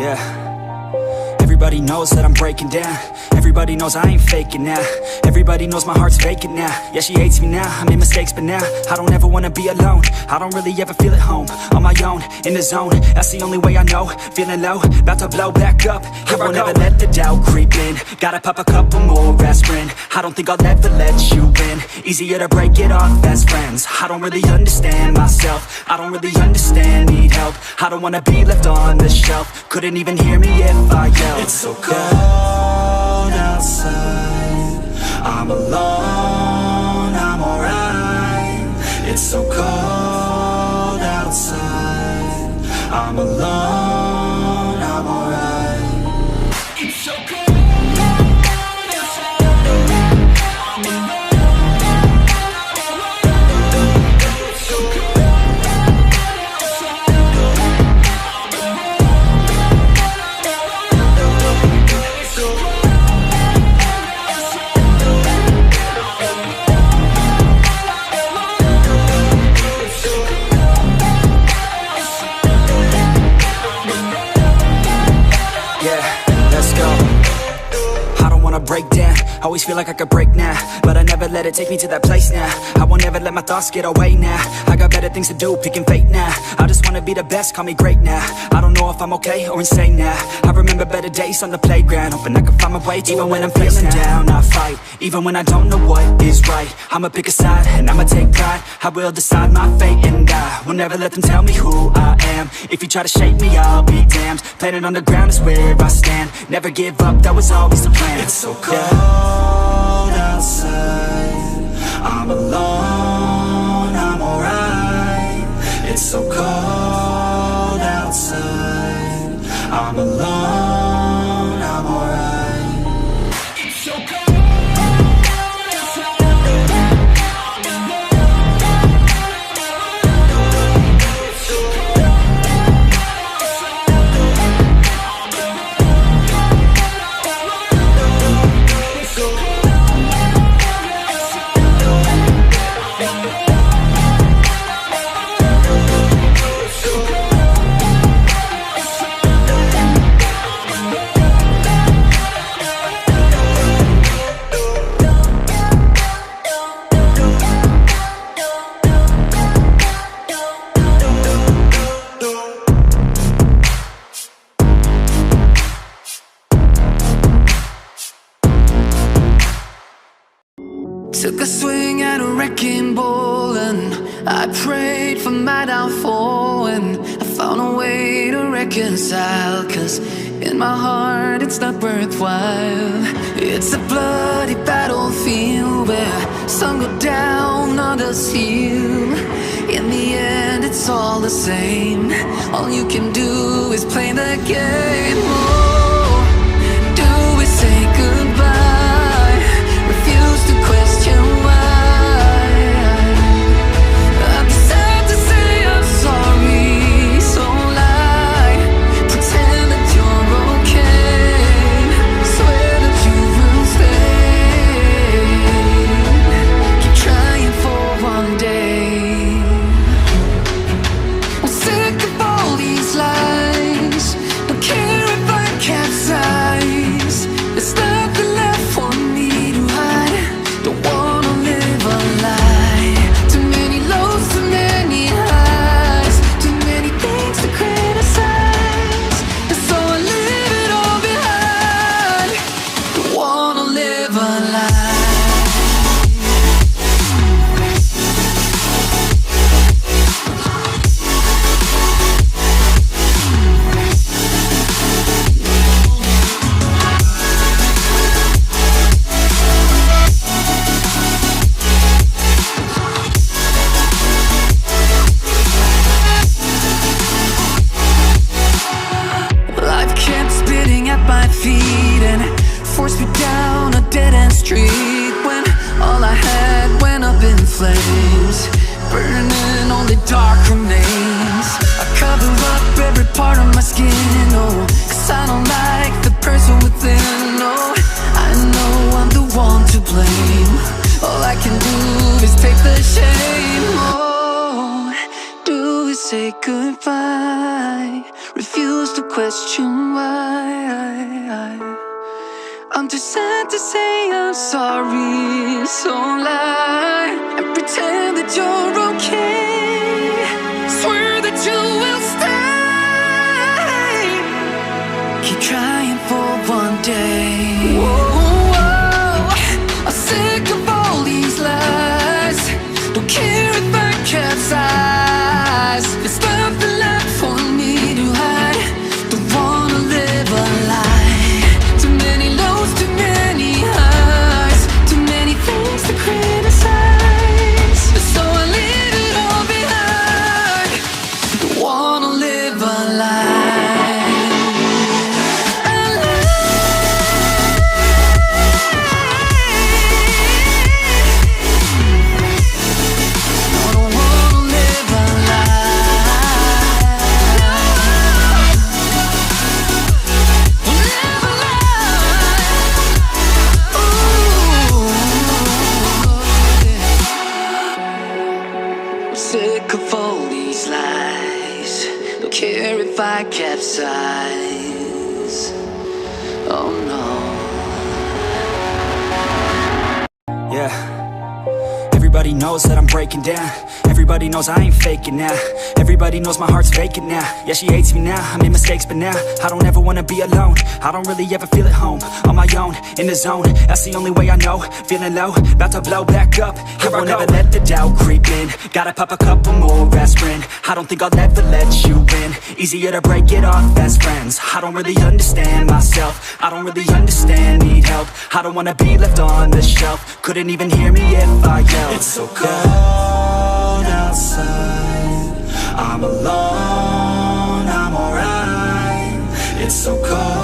Yeah. Everybody knows that I'm breaking down. Everybody knows I ain't faking now. Everybody knows my heart's vacant now. Yeah, she hates me now, I made mistakes but now I don't ever wanna be alone. I don't really ever feel at home. On my own, in the zone, that's the only way I know. Feeling low, about to blow back up. Here I won't ever let the doubt creep in. Gotta pop a couple more aspirin. I don't think I'll ever let you in. Easier to break it off as friends. I don't really understand myself. I don't really understand, need help. I don't wanna be left on the shelf. Couldn't even hear me if I yelled. It's so cold outside, I'm alone, I'm alright. It's so cold outside, I'm alone, I'm alright. It's so cold. Break down, always feel like I could break now, but I never let it take me to that place now. I won't ever let my thoughts get away now. I got better things to do, picking fate now. I just wanna be the best, call me great now. I don't know if I'm okay or insane now. I remember better days on the playground, hoping I can find my way. Even when I'm feeling down, I fight. Even when I don't know what is right, I'ma pick a side and I'ma take pride. I will decide my fate and I will never let them tell me who I am. If you try to shake me, I'll be damned. Planet on the ground is where I stand. Never give up, that was always the plan. It's so cold outside, I'm alone, I'm alright. It's so cold outside, I'm alone, I'm alright. It's so cold. Took a swing at a wrecking ball and I prayed for my downfall, and I found a way to reconcile, 'cause in my heart it's not worthwhile. It's a bloody battlefield where some go down, others heal. In the end it's all the same. All you can do is play the game. Oh, do we say goodbye? Refuse to question why. I'm sad to say I'm sorry, so lie. Pretend that you're okay. Swear that you will stay. Keep trying for one day. I'm sick of all these lies. Don't care if I capsize. There's nothing left for me to hide. Don't wanna live a lie. Too many lows, too many highs. Too many things to criticize. And so I leave it all behind. Don't wanna live a lie. Life kept spitting at my feet and forced me down a dead-end street, when all I had went up in flames, burning only dark remains. I cover up every part of my skin, oh, 'cause I don't like the person within. Oh, I know I'm the one to blame. All I can do is take the shame. Oh, do we say goodbye, refuse to question why. I'm too sad to say I'm sorry, so lie and pretend that you're okay. Swear that you will stay. Keep trying for one day. Whoa, I'm sick of all these lies. Don't care if I capsize. There's nothing left for me to hide. Don't wanna live a lie. Too many lows, too many highs, too many things to criticize. So I leave it all behind. Don't wanna live a lie. Sick of all these lies. Don't care if I capsize. Oh no. Yeah. Everybody knows that I'm breaking down. Everybody knows I ain't faking now. Everybody knows my heart's vacant now. Yeah, she hates me now, I made mistakes, but now I don't ever wanna be alone. I don't really ever feel at home. On my own, in the zone, that's the only way I know. Feeling low, about to blow back up. I won't ever let the doubt creep in. Gotta pop a couple more aspirin. I don't think I'll ever let you in. Easier to break it off best friends. I don't really understand myself. I don't really understand, need help. I don't wanna be left on the shelf. Couldn't even hear me if I yelled. It's so cold outside, I'm alone, I'm alright. It's so cold